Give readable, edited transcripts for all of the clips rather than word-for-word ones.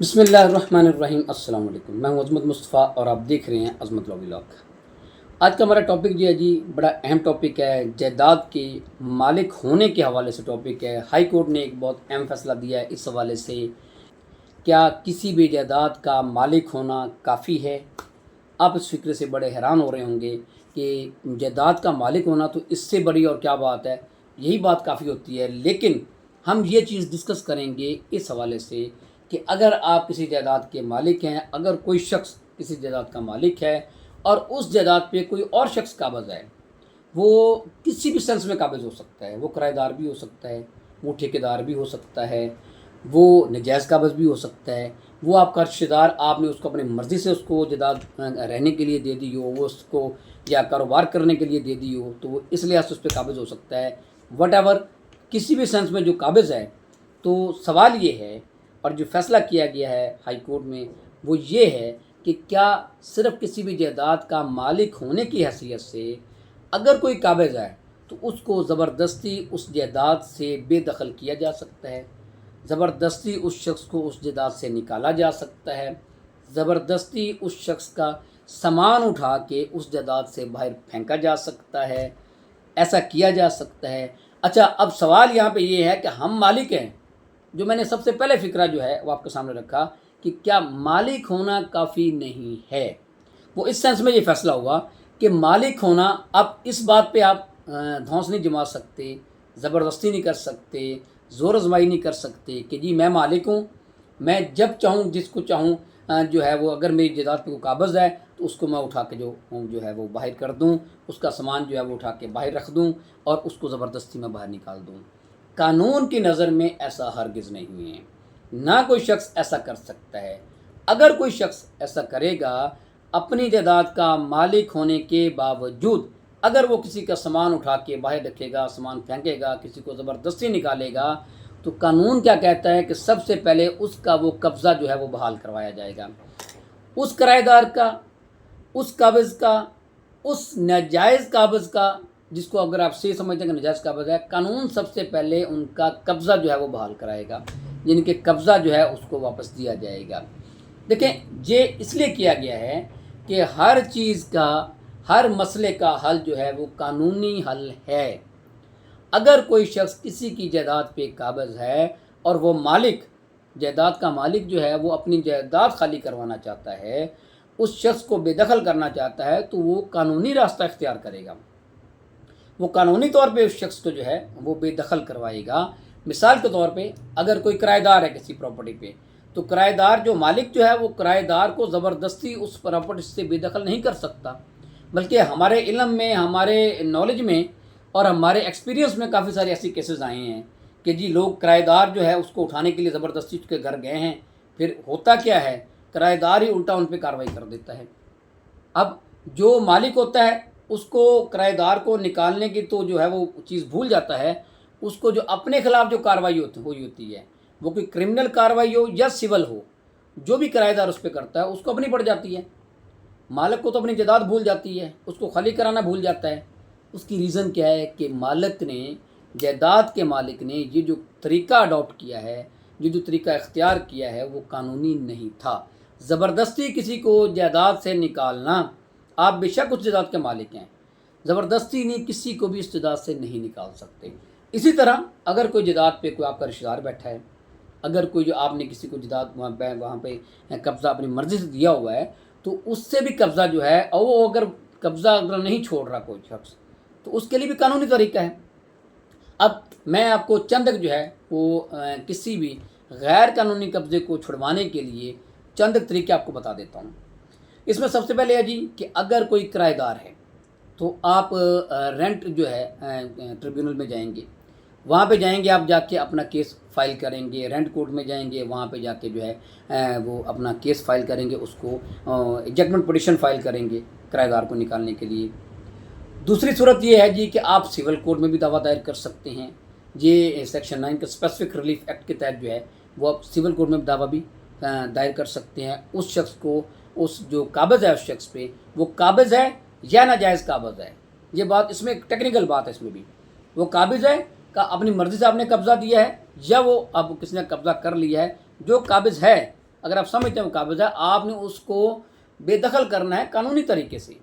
बिस्मिल्लाहिर्रहमानिर्रहीम। अस्सलाम वालेकुम। मैं हूं अज़मत मुस्तफ़ा और आप देख रहे हैं अज़मत व्लॉग। आज का हमारा टॉपिक जो है जी बड़ा अहम टॉपिक है, जायदाद के मालिक होने के हवाले से टॉपिक है। हाई कोर्ट ने एक बहुत अहम फैसला दिया है इस हवाले से, क्या किसी भी जायदाद का मालिक होना काफ़ी है। आप इस फिक्र से बड़े हैरान हो रहे होंगे कि जायदाद का मालिक होना तो इससे बड़ी और क्या बात है, यही बात काफ़ी होती है। लेकिन हम ये चीज़ डिस्कस करेंगे इस हवाले से कि अगर आप किसी जायदाद के मालिक हैं, अगर कोई शख्स किसी जायदाद का मालिक है और उस जायदाद पे कोई और शख्स काबज़ है, वो किसी भी सेंस में काबिज़ हो सकता है। वो किराएदार भी हो सकता है, वो ठेकेदार भी हो सकता है, वो नजायज़ काबिज़ भी हो सकता है, वो आपका रिश्तेदार, आपने उसको अपनी मर्ज़ी से उसको जायदाद रहने के लिए दे दी हो, वो उसको या कारोबार करने के लिए दे दी हो, तो वो इस लिहाज से उस पर काबिज़ हो सकता है। वट किसी भी सेंस में जो काबिज़ है। तो सवाल ये है और जो फ़ैसला किया गया है हाई कोर्ट में वो ये है कि क्या सिर्फ़ किसी भी जायदाद का मालिक होने की हैसियत से अगर कोई काबिज़ है तो उसको ज़बरदस्ती उस जायदाद से बेदखल किया जा सकता है, ज़बरदस्ती उस शख्स को उस जायदाद से निकाला जा सकता है, ज़बरदस्ती उस शख्स का सामान उठा के उस जायदाद से बाहर फेंका जा सकता है, ऐसा किया जा सकता है। अच्छा, अब सवाल यहाँ पे ये है कि हम मालिक हैं। जो मैंने सबसे पहले फ़िक्रा जो है वो आपके सामने रखा कि क्या मालिक होना काफ़ी नहीं है। वो इस सेंस में ये फ़ैसला हुआ कि मालिक होना, अब इस बात पे आप धौंस नहीं जमा सकते, ज़बरदस्ती नहीं कर सकते, ज़ोर आज़माई नहीं कर सकते कि जी मैं मालिक हूँ, मैं जब चाहूँ जिसको चाहूँ जो है वो, अगर मेरी जायदाद पे कोई काबज़ है तो उसको मैं उठा के जो है वो बाहर कर दूँ, उसका सामान जो है वो उठा के बाहर रख दूँ और उसको ज़बरदस्ती में बाहर निकाल दूँ। कानून की नज़र में ऐसा हरगिज़ नहीं है, ना कोई शख्स ऐसा कर सकता है। अगर कोई शख्स ऐसा करेगा, अपनी जायदाद का मालिक होने के बावजूद अगर वो किसी का सामान उठा के बाहर रखेगा, सामान फेंकेगा, किसी को ज़बरदस्ती निकालेगा, तो कानून क्या कहता है कि सबसे पहले उसका वो कब्ज़ा जो है वो बहाल करवाया जाएगा। उस किराएदार का, उस काबिज़ का, उस नाजायज़ काबिज़ का, जिसको अगर आप सही समझते हैं कि नाजायज़ काबिज़ है, कानून सबसे पहले उनका कब्ज़ा जो है वो बहाल कराएगा, जिनके कब्ज़ा जो है उसको वापस दिया जाएगा। देखें, ये इसलिए किया गया है कि हर चीज़ का, हर मसले का हल जो है वो कानूनी हल है। अगर कोई शख्स किसी की जायदाद पे काबिज़ है और वो मालिक, जायदाद का मालिक जो है वो अपनी जायदाद खाली करवाना चाहता है, उस शख्स को बेदखल करना चाहता है, तो वो कानूनी रास्ता इख्तियार करेगा। वो कानूनी तौर पे उस शख्स को जो है वो बेदखल करवाएगा। मिसाल के तौर पे अगर कोई किराएदार है किसी प्रॉपर्टी पे, तो किराएदार जो मालिक जो है वो किराएदार को ज़बरदस्ती उस प्रॉपर्टी से बेदखल नहीं कर सकता, बल्कि हमारे इल्म में, हमारे नॉलेज में और हमारे एक्सपीरियंस में काफ़ी सारे ऐसे केसेस आए हैं कि जी लोग, किराएदार जो है उसको उठाने के लिए ज़बरदस्ती उसके घर गए हैं, फिर होता क्या है, किराएदार ही उल्टा उन पर कार्रवाई कर देता है। अब जो मालिक होता है उसको किराएदार को निकालने की तो जो है वो चीज़ भूल जाता है। उसको जो अपने खिलाफ जो कार्रवाई हुई होती है, वो कोई क्रिमिनल कार्रवाई हो या सिविल हो, जो भी किराएदार उस पर करता है उसको अपनी पड़ जाती है। मालिक को तो अपनी जायदाद भूल जाती है, उसको खाली कराना भूल जाता है। उसकी रीज़न क्या है कि मालिक ने, जायदाद के मालिक ने ये जो तरीका अडॉप्ट किया है, ये जो तरीका इख्तियार किया है, वो कानूनी नहीं था। ज़बरदस्ती किसी को जायदाद से निकालना, आप बेशक उस जायदाद के मालिक हैं, ज़बरदस्ती नहीं किसी को भी इस जायदाद से नहीं निकाल सकते। इसी तरह अगर कोई जायदाद पे कोई आपका रिश्तेदार बैठा है, अगर कोई जो आपने किसी को जायदाद वहाँ पे कब्ज़ा अपनी मर्ज़ी से दिया हुआ है, तो उससे भी कब्ज़ा जो है, और वो अगर कब्ज़ा अगर नहीं छोड़ रहा कोई शख्स, तो उसके लिए भी कानूनी तरीका है। अब मैं आपको चंद जो है वो किसी भी गैर कानूनी कब्ज़े को छुड़वाने के लिए चंद तरीके आपको बता देता हूँ। इसमें सबसे पहले है जी कि अगर कोई किराएदार है तो आप रेंट जो है ट्रिब्यूनल में जाएंगे, वहाँ पे जाएंगे, आप जाके अपना केस फाइल करेंगे, रेंट कोर्ट में जाएंगे, वहाँ पे जाके जो है वो अपना केस फाइल करेंगे, उसको जजमेंट पिटीशन फाइल करेंगे किराएदार को निकालने के लिए। दूसरी सूरत ये है जी कि आप सिविल कोर्ट में भी दावा दायर कर सकते हैं। ये सेक्शन 9 के स्पेसिफिक रिलीफ एक्ट के तहत जो है वो आप सिविल कोर्ट में दावा भी दायर कर सकते हैं। उस शख्स को, उस जो काबिज़ है उस शख्स पे, वो काबिज़ है या नाजायज़ काबिज़ है, ये बात, इसमें एक टेक्निकल बात है, इसमें भी वो काबिज़ है का अपनी मर्ज़ी से आपने कब्ज़ा दिया है, या वो अब किसी ने कब्ज़ा कर लिया है। जो काबिज़ है अगर आप समझते हैं वो काबिज है, आपने उसको बेदखल करना है कानूनी तरीके से।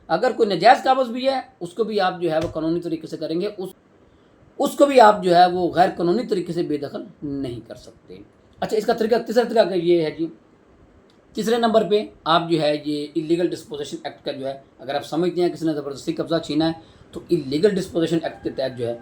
अगर कोई नाजायज़ काबिज भी है उसको भी आप जो है वो कानूनी तरीके से करेंगे, उसको भी आप जो है वो गैर कानूनी तरीके से बेदखल नहीं कर सकते। अच्छा, इसका तरीका, तीसरा तरीका ये है जी, तीसरे नंबर पे आप जो है ये इलीगल डिस्पोजेशन एक्ट का जो है, अगर आप समझते हैं किसी ने ज़बरदस्ती कब्ज़ा छीना है तो इलीगल डिस्पोजेशन एक्ट के तहत जो है,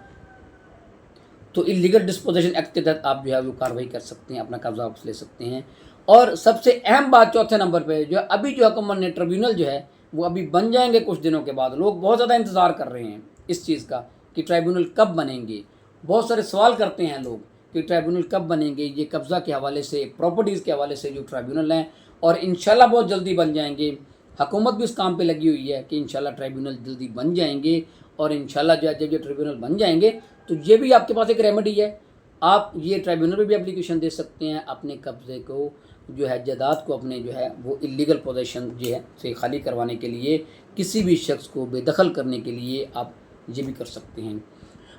तो इलीगल डिस्पोजेशन एक्ट के तहत आप जो है वो कार्रवाई कर सकते हैं, अपना कब्ज़ा वापस ले सकते हैं। और सबसे अहम बात चौथे नंबर पे जो है, अभी जो हुकूमत ने ट्रिब्यूनल जो है वो अभी बन जाएंगे कुछ दिनों के बाद। लोग बहुत ज़्यादा इंतज़ार कर रहे हैं इस चीज़ का कि ट्राइब्यूनल कब बनेंगे। बहुत सारे सवाल करते हैं लोग कि ट्राइब्यूनल कब बनेंगे, ये कब्ज़ा के हवाले से, प्रॉपर्टीज़ के हवाले से जो ट्राइब्यूनल हैं, और इंशाल्लाह बहुत जल्दी बन जाएंगे। हुकूमत भी इस काम पे लगी हुई है कि इंशाल्लाह ट्राइब्यूनल जल्दी बन जाएंगे, और इंशाल्लाह जो है जब ये ट्रिब्यूनल बन जाएंगे तो ये भी आपके पास एक रेमेडी है। आप ये ट्राइब्यूनल में भी एप्लीकेशन दे सकते हैं अपने कब्ज़े को जो है, जायदाद को अपने जो है वो इलीगल पोजेशन जो है से खाली करवाने के लिए, किसी भी शख्स को बेदखल करने के लिए आप ये भी कर सकते हैं।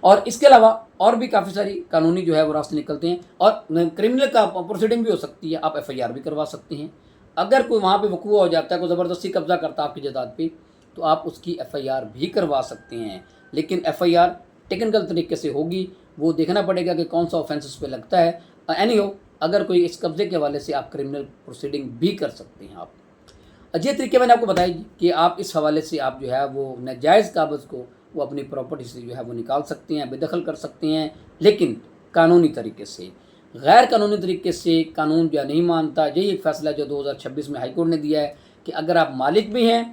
और इसके अलावा और भी काफ़ी सारी कानूनी जो है वो रास्ते निकलते हैं, और क्रिमिनल का प्रोसीडिंग भी हो सकती है, आप FIR भी करवा सकते हैं। अगर कोई वहाँ पे वकूआ हो जाता है, कोई ज़बरदस्ती कब्ज़ा करता है आपकी जायदाद पे, तो आप उसकी FIR भी करवा सकते हैं। लेकिन FIR टेक्निकल तरीके से होगी, वो देखना पड़ेगा कि कौन सा ऑफेंस उस पर लगता है। एनीहो, अगर कोई इस कब्ज़े के हवाले से आप क्रिमिनल प्रोसीडिंग भी कर सकते हैं। आप ये तरीके मैंने आपको बताया कि आप इस हवाले से आप जो है वो नाजायज़ काबिज़ को वो अपनी प्रॉपर्टी से जो है वो निकाल सकते हैं, बेदखल कर सकते हैं, लेकिन कानूनी तरीके से। गैर कानूनी तरीके से कानून जो नहीं मानता। यही एक फ़ैसला जो 2026 में हाई कोर्ट ने दिया है कि अगर आप मालिक भी हैं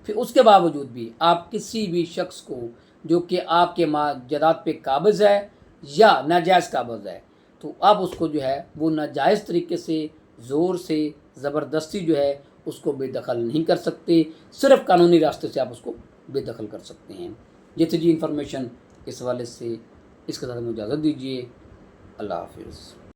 फिर उसके बावजूद भी आप किसी भी शख्स को जो कि आपके जायदाद पे काबिज़ है या नाजायज़ काबिज़ है, तो आप उसको जो है वो नाजायज़ तरीके से, ज़ोर से, ज़बरदस्ती जो है उसको बेदखल नहीं कर सकते। सिर्फ़ कानूनी रास्ते से आप उसको बेदखल कर सकते हैं। ये थी जी इन्फॉर्मेशन इस हवाले से। इसके साथ हमें इजाज़त दीजिए। अल्लाह हाफ़िज़।